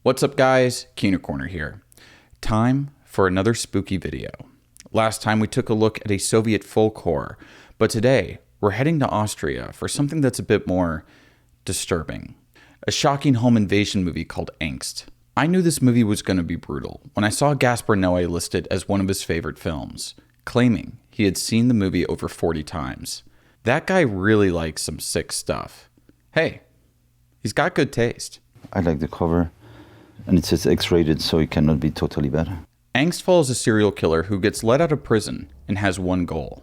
What's up guys, Kino Corner here. Time for another spooky video. Last time we took a look at a Soviet folk horror, but today we're heading to Austria for something that's a bit more disturbing. A shocking home invasion movie called Angst. I knew this movie was going to be brutal when I saw Gaspar Noe listed as one of his favorite films, claiming he had seen the movie over 40 times. That guy really likes some sick stuff. Hey, he's got good taste. I like the cover. And it says X-rated, so it cannot be totally bad. Angst follows a serial killer who gets let out of prison and has one goal: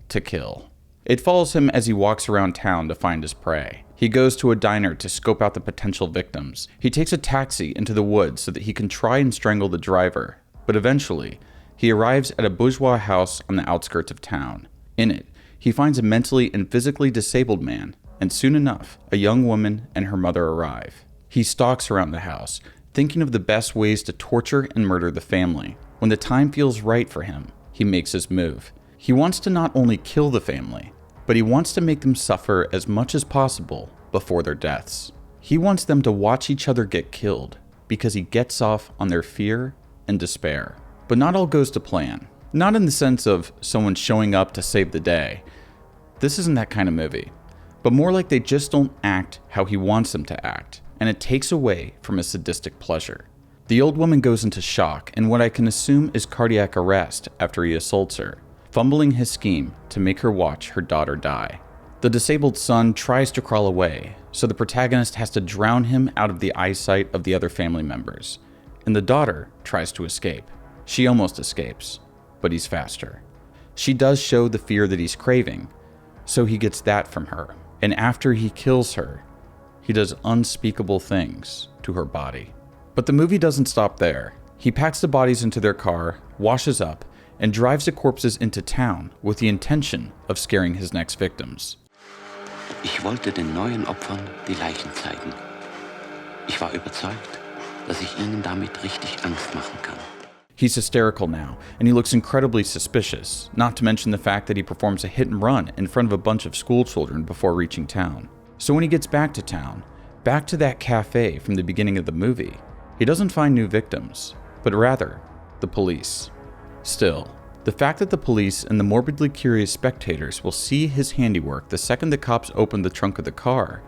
to kill. It follows him as he walks around town to find his prey. He goes to a diner to scope out the potential victims. He takes a taxi into the woods so that he can try and strangle the driver. But eventually, he arrives at a bourgeois house on the outskirts of town. In it, he finds a mentally and physically disabled man, and soon enough, a young woman and her mother arrive. He stalks around the house, thinking of the best ways to torture and murder the family. When the time feels right for him, he makes his move. He wants to not only kill the family, but he wants to make them suffer as much as possible before their deaths. He wants them to watch each other get killed because he gets off on their fear and despair. But not all goes to plan. Not in the sense of someone showing up to save the day. This isn't that kind of movie. But more like they just don't act how he wants them to act, and it takes away from his sadistic pleasure. The old woman goes into shock and what I can assume is cardiac arrest after he assaults her, fumbling his scheme to make her watch her daughter die. The disabled son tries to crawl away, so the protagonist has to drown him out of the eyesight of the other family members, and the daughter tries to escape. She almost escapes, but he's faster. She does show the fear that he's craving, so he gets that from her, and after he kills her, he does unspeakable things to her body. But the movie doesn't stop there. He packs the bodies into their car, washes up, and drives the corpses into town with the intention of scaring his next victims. Ich wollte den neuen Opfern die Leichen zeigen. Ich war überzeugt, dass ich ihnen damit richtig Angst machen kann. He's hysterical now, and he looks incredibly suspicious, not to mention the fact that he performs a hit and run in front of a bunch of school children before reaching town. So when he gets back to town, back to that cafe from the beginning of the movie, he doesn't find new victims, but rather, the police. Still, the fact that the police and the morbidly curious spectators will see his handiwork the second the cops open the trunk of the car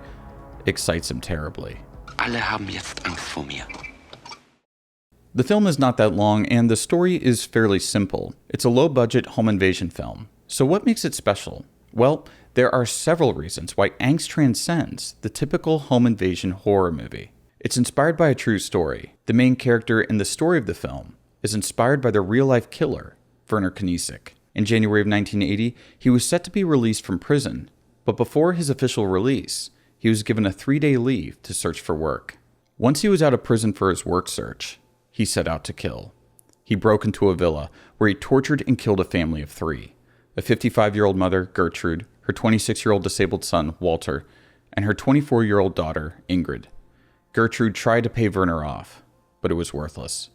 excites him terribly. Alle haben jetzt Angst vor mir. The film is not that long, and the story is fairly simple. It's a low-budget home invasion film. So what makes it special? Well, there are several reasons why Angst transcends the typical home invasion horror movie. It's inspired by a true story. The main character in the story of the film is inspired by the real-life killer, Werner Kniesik. In January of 1980, he was set to be released from prison, but before his official release, he was given a 3-day leave to search for work. Once he was out of prison for his work search, he set out to kill. He broke into a villa where he tortured and killed a family of 3. A 55-year-old mother, Gertrude, her 26-year-old disabled son, Walter, and her 24-year-old daughter, Ingrid. Gertrude tried to pay Werner off, but it was worthless.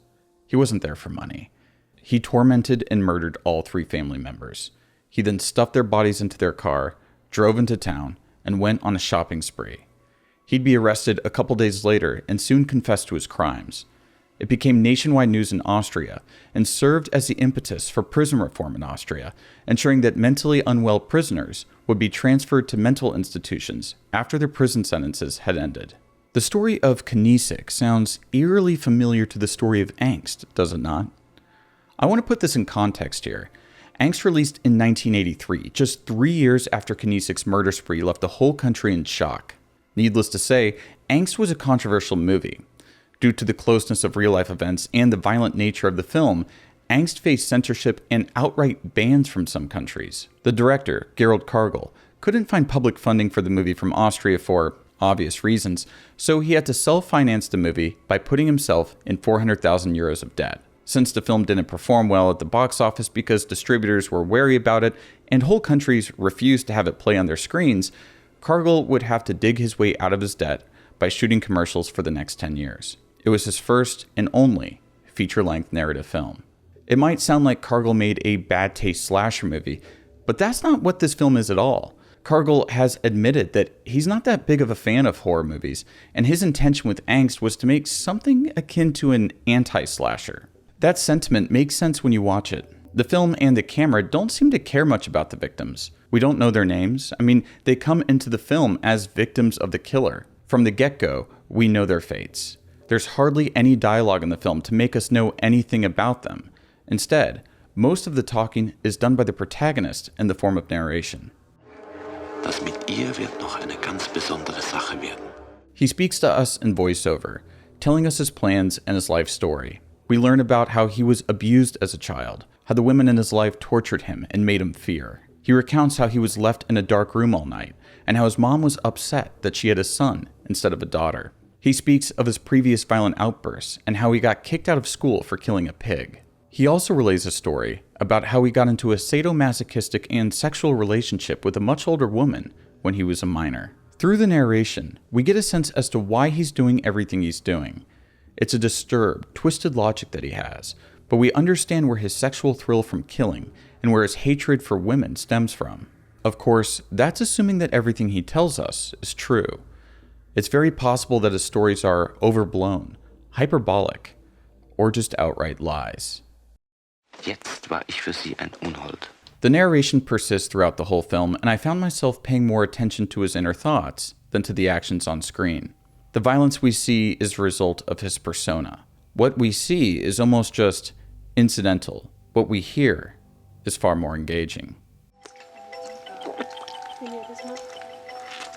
He wasn't there for money. He tormented and murdered all 3 family members. He then stuffed their bodies into their car, drove into town, and went on a shopping spree. He'd be arrested a couple days later and soon confessed to his crimes. It became nationwide news in Austria and served as the impetus for prison reform in Austria, ensuring that mentally unwell prisoners would be transferred to mental institutions after their prison sentences had ended. The story of Kniesik sounds eerily familiar to the story of Angst, does it not? I want to put this in context here. Angst released in 1983, just 3 years after Kniesik's murder spree left the whole country in shock. Needless to say, Angst was a controversial movie. Due to the closeness of real-life events and the violent nature of the film, Angst faced censorship and outright bans from some countries. The director, Gerald Kargl, couldn't find public funding for the movie from Austria for obvious reasons, so he had to self-finance the movie by putting himself in 400,000 euros of debt. Since the film didn't perform well at the box office because distributors were wary about it and whole countries refused to have it play on their screens, Kargl would have to dig his way out of his debt by shooting commercials for the next 10 years. It was his first and only feature-length narrative film. It might sound like Kargl made a bad taste slasher movie, but that's not what this film is at all. Cargill has admitted that he's not that big of a fan of horror movies, and his intention with Angst was to make something akin to an anti-slasher. That sentiment makes sense when you watch it. The film and the camera don't seem to care much about the victims. We don't know their names. I mean, they come into the film as victims of the killer. From the get-go, we know their fates. There's hardly any dialogue in the film to make us know anything about them. Instead, most of the talking is done by the protagonist in the form of narration. Das mit ihr wird noch eine ganz besondere Sache werden. He speaks to us in voiceover, telling us his plans and his life story. We learn about how he was abused as a child, how the women in his life tortured him and made him fear. He recounts how he was left in a dark room all night, and how his mom was upset that she had a son instead of a daughter. He speaks of his previous violent outbursts and how he got kicked out of school for killing a pig. He also relays a story about how he got into a sadomasochistic and sexual relationship with a much older woman when he was a minor. Through the narration, we get a sense as to why he's doing everything he's doing. It's a disturbed, twisted logic that he has, but we understand where his sexual thrill from killing and where his hatred for women stems from. Of course, that's assuming that everything he tells us is true. It's very possible that his stories are overblown, hyperbolic, or just outright lies. Jetzt war ich für sie ein Unhold. The narration persists throughout the whole film, and I found myself paying more attention to his inner thoughts than to the actions on screen. The violence we see is the result of his persona. What we see is almost just incidental. What we hear is far more engaging.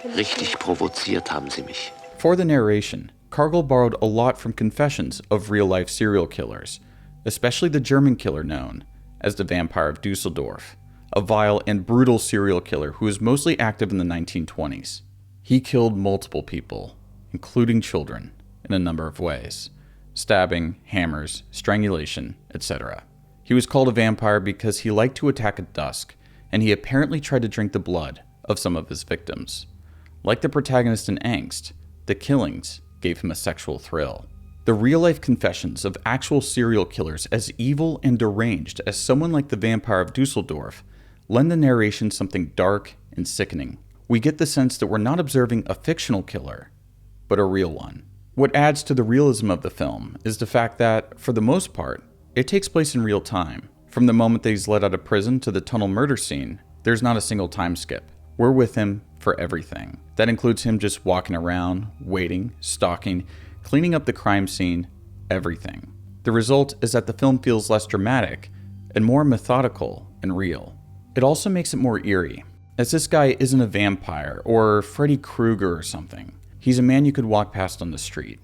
Richtig provoziert haben sie mich. For the narration, Cargill borrowed a lot from confessions of real-life serial killers, especially the German killer known as the Vampire of Dusseldorf, a vile and brutal serial killer who was mostly active in the 1920s. He killed multiple people, including children, in a number of ways: stabbing, hammers, strangulation, etc. He was called a vampire because he liked to attack at dusk, and he apparently tried to drink the blood of some of his victims. Like the protagonist in Angst, the killings gave him a sexual thrill. The real-life confessions of actual serial killers as evil and deranged as someone like the Vampire of Dusseldorf lend the narration something dark and sickening. We get the sense that we're not observing a fictional killer, but a real one. What adds to the realism of the film is the fact that, for the most part, it takes place in real time. From the moment that he's let out of prison to the tunnel murder scene, there's not a single time skip. We're with him for everything. That includes him just walking around, waiting, stalking, cleaning up the crime scene, everything. The result is that the film feels less dramatic and more methodical and real. It also makes it more eerie, as this guy isn't a vampire or Freddy Krueger or something. He's a man you could walk past on the street,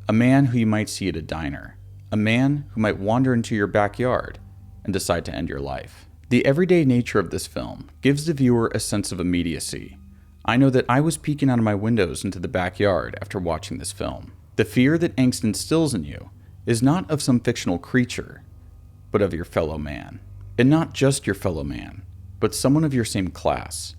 a man who you might see at a diner, a man who might wander into your backyard and decide to end your life. The everyday nature of this film gives the viewer a sense of immediacy. I know that I was peeking out of my windows into the backyard after watching this film. The fear that Angst instills in you is not of some fictional creature, but of your fellow man. And not just your fellow man, but someone of your same class.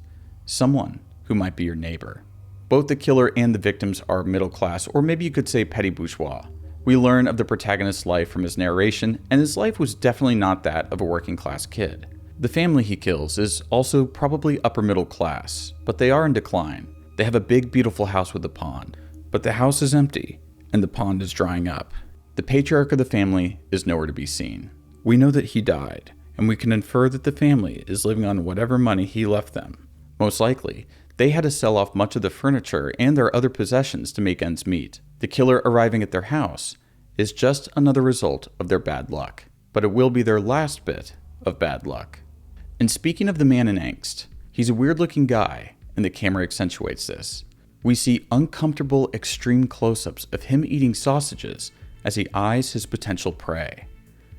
Someone who might be your neighbor. Both the killer and the victims are middle class, or maybe you could say petty bourgeois. We learn of the protagonist's life from his narration, and his life was definitely not that of a working class kid. The family he kills is also probably upper middle class, but they are in decline. They have a big, beautiful house with a pond, but the house is empty, and the pond is drying up. The patriarch of the family is nowhere to be seen. We know that he died, and we can infer that the family is living on whatever money he left them. Most likely, they had to sell off much of the furniture and their other possessions to make ends meet. The killer arriving at their house is just another result of their bad luck, but it will be their last bit of bad luck. And speaking of the man in Angst, he's a weird-looking guy, and the camera accentuates this. We see uncomfortable, extreme close-ups of him eating sausages as he eyes his potential prey.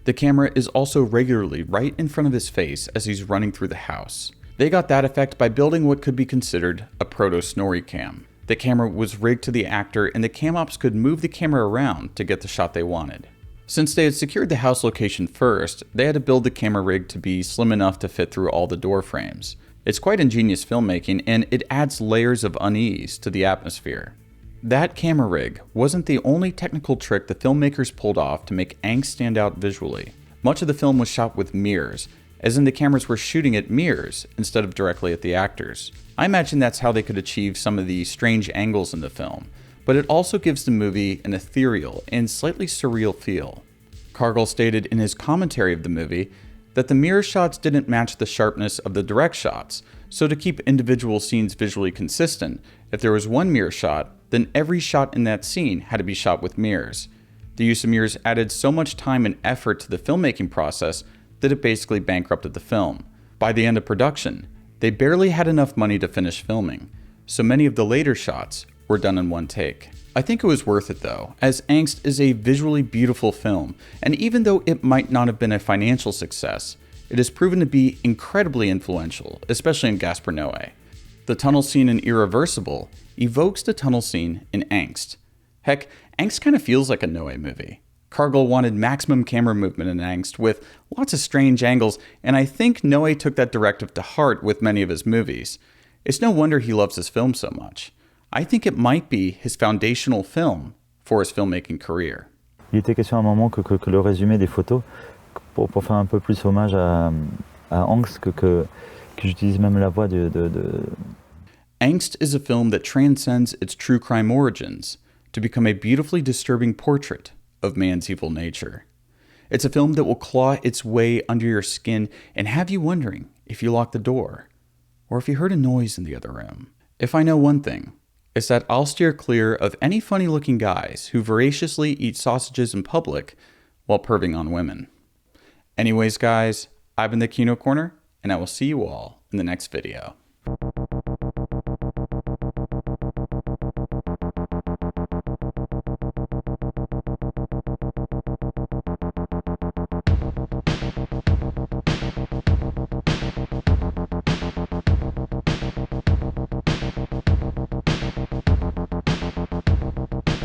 The camera is also regularly right in front of his face as he's running through the house. They got that effect by building what could be considered a proto-Snorri cam. The camera was rigged to the actor, and the cam ops could move the camera around to get the shot they wanted. Since they had secured the house location first, they had to build the camera rig to be slim enough to fit through all the door frames. It's quite ingenious filmmaking, and it adds layers of unease to the atmosphere. That camera rig wasn't the only technical trick the filmmakers pulled off to make Angst stand out visually. Much of the film was shot with mirrors, as in the cameras were shooting at mirrors instead of directly at the actors. I imagine that's how they could achieve some of the strange angles in the film, but it also gives the movie an ethereal and slightly surreal feel. Cargill stated in his commentary of the movie that the mirror shots didn't match the sharpness of the direct shots, so to keep individual scenes visually consistent, if there was one mirror shot, then every shot in that scene had to be shot with mirrors. The use of mirrors added so much time and effort to the filmmaking process that it basically bankrupted the film. By the end of production, they barely had enough money to finish filming, so many of the later shots were done in one take. I think it was worth it though, as Angst is a visually beautiful film, and even though it might not have been a financial success, it has proven to be incredibly influential, especially in Gaspar Noe. The tunnel scene in Irreversible evokes the tunnel scene in Angst. Heck, Angst kind of feels like a Noe movie. Cargill wanted maximum camera movement in Angst with lots of strange angles, and I think Noe took that directive to heart with many of his movies. It's no wonder he loves his film so much. I think it might be his foundational film for his filmmaking career. Il était question à un moment que le résumé des photos, pour faire un peu plus hommage à Angst, que j'utilise même la voix de... Angst is a film that transcends its true crime origins to become a beautifully disturbing portrait of man's evil nature. It's a film that will claw its way under your skin and have you wondering if you locked the door, or if you heard a noise in the other room. If I know one thing, it's that I'll steer clear of any funny-looking guys who voraciously eat sausages in public while perving on women. Anyways, guys, I've been the Kino Corner, and I will see you all in the next video.